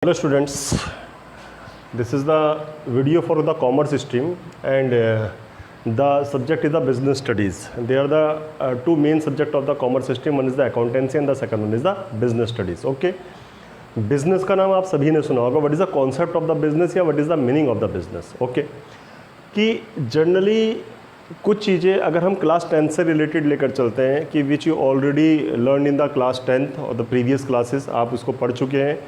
Hello students, this is the video for the commerce stream and the subject is the business studies. They are the two main subject of the commerce stream. One is the accountancy and the second one is the business studies. Okay, business का नाम आप सभी ने सुना होगा. What is the concept of the business या what is the meaning of the business? Okay, कि generally कुछ चीज़ें अगर हम क्लास 10 से रिलेटेड लेकर चलते हैं कि which you already learn in the class 10th और द प्रीवियस क्लासेस, आप उसको पढ़ चुके हैं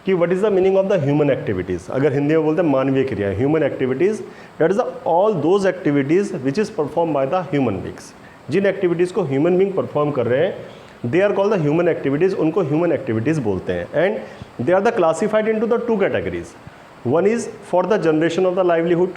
कि what is the meaning of the human activities. अगर हिंदी में बोलते हैं मानवीय क्रिया, human activities, that is all those activities which is perform by the human beings. जिन एक्टिविटीज़ को ह्यूमन बींग परफॉर्म कर रहे हैं they are called the human activities, उनको ह्यूमन एक्टिविटीज़ बोलते हैं. And they are the classified into the two categories. One is for the generation of the livelihood,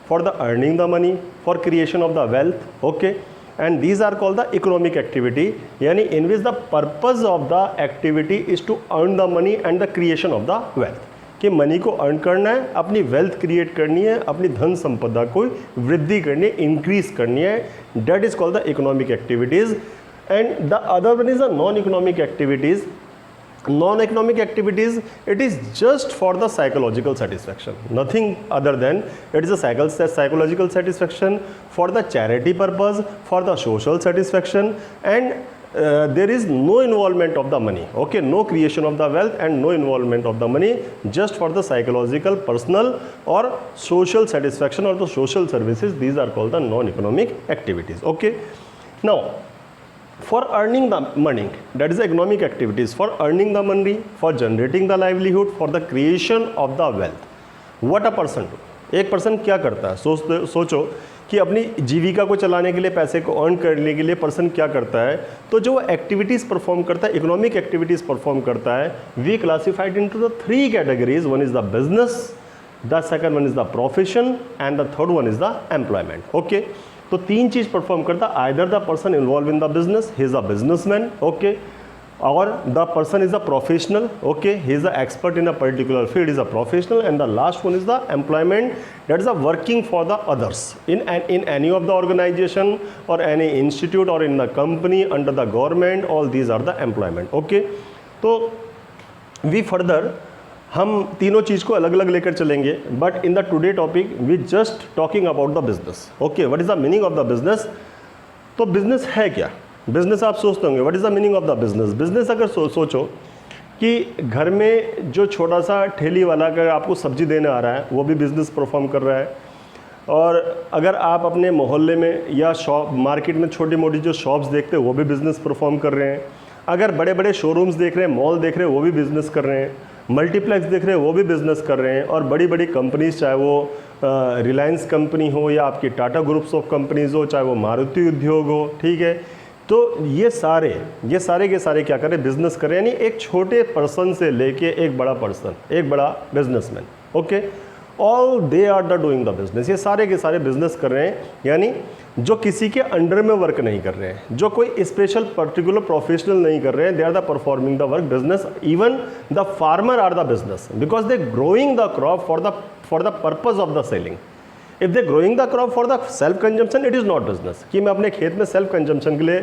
for the earning the money, for creation of the wealth. Okay, and these are called the economic activity, यानी in which the purpose of the activity is to earn the money and the creation of the wealth. कि money को earn करना है, अपनी wealth create करनी है, अपनी धन संपदा को वृद्धि करनी है, इंक्रीज करनी है. That is called the economic activities. And the other one is the non-economic activities. Non-economic activities, it is just for the psychological satisfaction, nothing other than it is a psychological satisfaction, for the charity purpose, for the social satisfaction, and there is no involvement of the money. Okay, no creation of the wealth and no involvement of the money, just for the psychological, personal or social satisfaction or the social services. These are called the non-economic activities. Okay, now for earning the money, that is the economic activities. For earning the money, for generating the livelihood, for the creation of the wealth. What a person do? एक person क्या करता है? सोचो कि अपनी जीविका को चलाने के लिए, पैसे को अर्न करने के लिए पर्सन क्या करता है. तो जो एक्टिविटीज़ परफॉर्म करता है, इकोनॉमिक एक्टिविटीज़ परफॉर्म करता है, we classified into the three categories. One is the business, the second one is the profession and the third one is the employment. Okay, तो तीन चीज़ परफॉर्म करता है. Either the person involve in the business, he is a businessman. Okay, और the person is a professional. Okay, he is a expert in a particular field, is a professional. And the last one is the employment, that is a working for the others in any of the organization और any institute और in the company under the government. All these are the employment. Okay, तो we further हम तीनों चीज़ को अलग अलग लेकर चलेंगे, but in the today topic we just talking about the business. Okay, what is the meaning of the business? तो बिजनेस है क्या? बिजनेस आप सोचते होंगे what is the meaning of the business. Business अगर सोचो कि घर में जो छोटा सा ठेली वाला अगर आपको सब्जी देने आ रहा है वो भी बिजनेस परफॉर्म कर रहा है. और अगर आप अपने मोहल्ले में या शॉप मार्केट में छोटी मोटी जो शॉप्स देखते हैं वो भी बिज़नेस परफॉर्म कर रहे हैं. अगर बड़े बड़े शोरूम्स देख रहे हैं, मॉल देख रहे हैं, वो भी बिज़नेस कर रहे हैं. मल्टीप्लेक्स देख रहे हैं, वो भी बिज़नेस कर रहे हैं. और बड़ी बड़ी कंपनीज, चाहे वो रिलायंस कंपनी हो या आपकी टाटा ग्रुप्स ऑफ कंपनीज हो, चाहे वो मारुति उद्योग हो, ठीक है. तो ये सारे के सारे क्या करें? बिजनेस करें. यानी एक छोटे पर्सन से लेके एक बड़ा पर्सन, एक बड़ा businessman. Okay, all they are the doing the business. ये सारे के सारे बिजनेस कर रहे हैं. यानी जो किसी के अंडर में वर्क नहीं कर रहे हैं, जो कोई स्पेशल पर्टिकुलर प्रोफेशनल नहीं कर रहे हैं, they are the performing the work business. Even the farmer are the business because they growing the crop for the purpose of the selling. If they growing the crop for the self consumption, it is not business. कि मैं अपने खेत में self consumption के लिए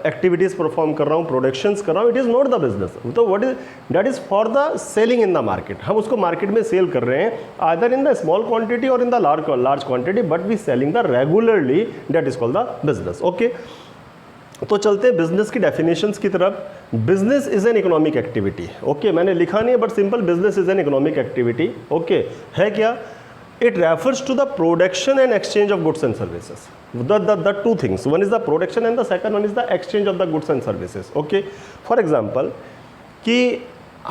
activities perform कर रहा हूँ, प्रोडक्शंस कर रहा हूँ, it is not the business. तो what is that is for the selling in the market. हम उसको मार्केट में सेल कर रहे हैं, either in the small quantity और in the large quantity, but we selling the regularly, that is called the business. Okay, तो चलते हैं बिजनेस की डेफिनेशंस की तरफ. Business is an economic activity. Okay, मैंने लिखा नहीं है but simple, business is an economic activity. Okay, है क्या? It refers to the production and exchange of goods and services. The two things. One is the production and the second one is the exchange of the goods and services. Okay. For example, कि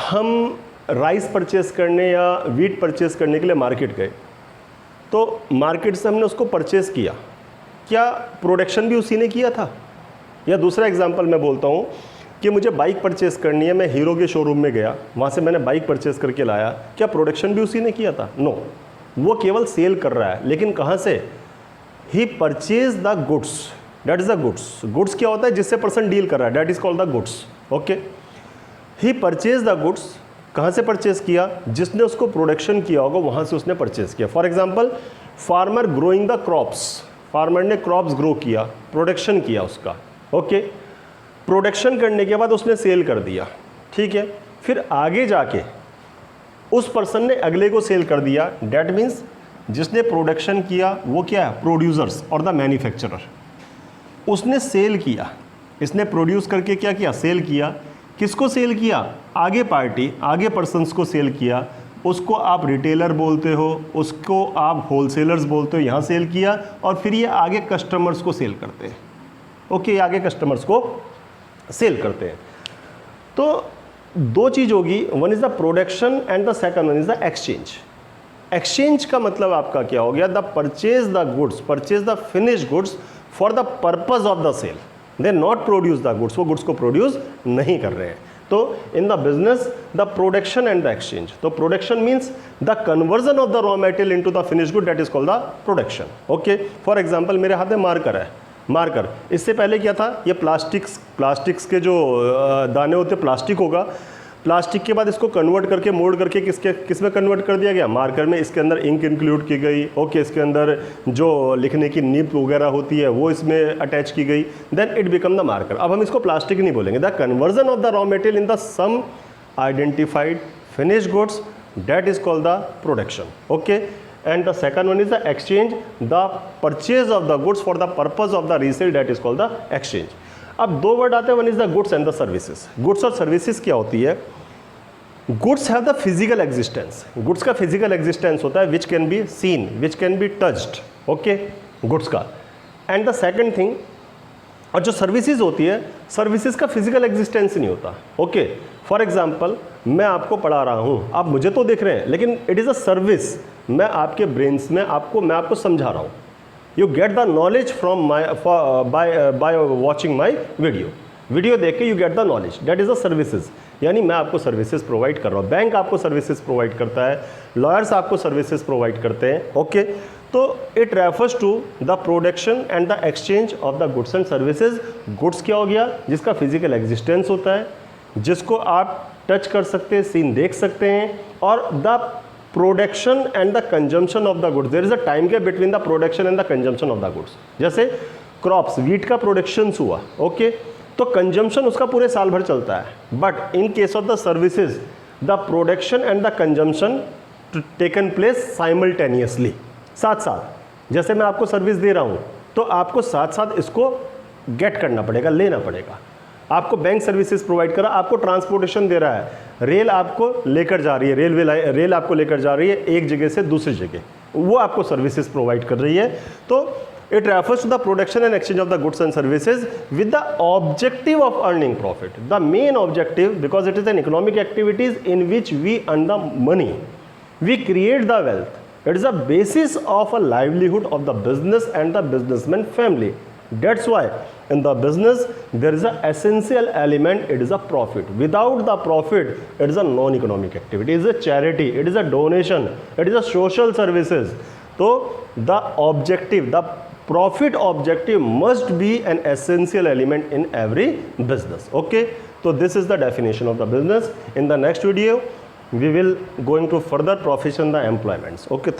हम rice purchase करने या wheat purchase करने के लिए market गए, तो market से हमने उसको परचेस किया. क्या प्रोडक्शन भी उसी ने किया था? या दूसरा एग्जांपल मैं बोलता हूँ कि मुझे बाइक परचेस करनी है, मैं हीरो के शोरूम में गया, वहाँ से मैंने बाइक परचेस करके लाया. क्या प्रोडक्शन भी उसी ने किया था? नो, वो केवल सेल कर रहा है. लेकिन कहाँ से? He purchase the goods, that is the goods. Goods क्या होता है? जिससे पर्सन डील कर रहा है, that is called the goods. Okay, he purchase the goods. कहाँ से परचेज किया? जिसने उसको प्रोडक्शन किया होगा वहाँ से उसने परचेज किया. For example, farmer growing the crops. Farmer ने क्रॉप्स ग्रो किया, प्रोडक्शन किया उसका. ओके, प्रोडक्शन करने के बाद उसने सेल कर दिया. ठीक है, फिर आगे जाके उस पर्सन ने अगले को सेल कर दिया, डेट मीन्स जिसने प्रोडक्शन किया वो क्या है, प्रोड्यूसर्स और द मैन्युफैक्चरर। उसने सेल किया, इसने प्रोड्यूस करके क्या किया, सेल किया। किसको सेल किया, आगे पार्टी, आगे पर्सन्स को सेल किया। उसको आप रिटेलर बोलते हो, उसको आप होलसेलर्स बोलते हो, यहाँ सेल किया और फिर ये आगे कस्टमर्स को सेल करते हैं। ओके, आगे कस्टमर्स को सेल करते हैं। तो दो चीज़ होगी, one is the production and the second one is the exchange. Exchange का मतलब आपका क्या हो गया, the purchase the goods, purchase the finish goods for the purpose of the sale, they not produce the goods, वो goods को produce नहीं कर रहे हैं। तो in the business the production and the exchange, तो production means the conversion of the raw material into the finish good, that is called the production. Okay, for example मेरे हाथ में मार्कर है, मार्कर, इससे पहले क्या था, ये प्लास्टिक्स के जो दाने होते प्लास्टिक होगा, प्लास्टिक के बाद इसको कन्वर्ट करके मोल्ड करके किस में कन्वर्ट कर दिया गया, मार्कर में। इसके अंदर इंक इंक्लूड की गई, ओके, इसके अंदर जो लिखने की निब वगैरह होती है वो इसमें अटैच की गई, then it become the marker. अब हम इसको प्लास्टिक नहीं बोलेंगे, the conversion of the raw material in the some identified finish goods, that is called the production. Okay, and the second one is the exchange, the purchase of the goods for the purpose of the resale, that is called the exchange. अब दो word आते हैं, one is the goods and the services. Goods और services क्या होती है, goods have the physical existence, goods का physical existence होता है, which can be seen, which can be touched, okay, goods का। एंड द सेकंड थिंग, और जो सर्विसेज होती है, सर्विसेज का फिजिकल एग्जिस्टेंस नहीं होता। ओके, फॉर एग्जांपल मैं आपको पढ़ा रहा हूँ, आप मुझे तो देख रहे हैं, लेकिन इट इज़ अ सर्विस, मैं आपके ब्रेन्स में मैं आपको समझा रहा हूँ। You get the knowledge from by watching my video देख के you get the knowledge, that is a services, यानी मैं आपको सर्विसेज प्रोवाइड कर रहा हूँ। बैंक आपको सर्विसेज प्रोवाइड करता है, लॉयर्स आपको सर्विसेज प्रोवाइड करते हैं। ओके, तो it refers to the production and the exchange of the goods and services. Goods क्या हो गया, जिसका फिजिकल एग्जिस्टेंस होता है, जिसको आप टच कर सकते हैं, सीन देख सकते हैं, और the production and the consumption of the goods, there is a time gap between the production and the consumption of the goods. जैसे क्रॉप्स, वीट का प्रोडक्शन हुआ, ओके, तो कंजम्पशन उसका पूरे साल भर चलता है, but in case of the services the production and the consumption taken place simultaneously, साथ साथ। जैसे मैं आपको सर्विस दे रहा हूँ, तो आपको साथ साथ इसको गेट करना पड़ेगा, लेना पड़ेगा। आपको बैंक सर्विसेज प्रोवाइड करा, आपको ट्रांसपोर्टेशन दे रहा है, रेल आपको लेकर जा रही है, रेल आपको लेकर जा रही है एक जगह से दूसरी जगह, वो आपको सर्विसेज प्रोवाइड कर रही है। तो it refers to the production and exchange of the goods and services with the objective of earning profit. The main objective, because it is an economic activities in which we earn the money, we create the wealth. It is the basis of a livelihood of the business and the businessman family. That's why in the business there is an essential element, it is a profit. Without the profit, it is a non-economic activity. It is a charity, it is a donation, it is a social services. So the objective, the profit objective must be an essential element in every business. Okay, so this is the definition of the business. In the next video we will going to further profession the employments. Okay, thank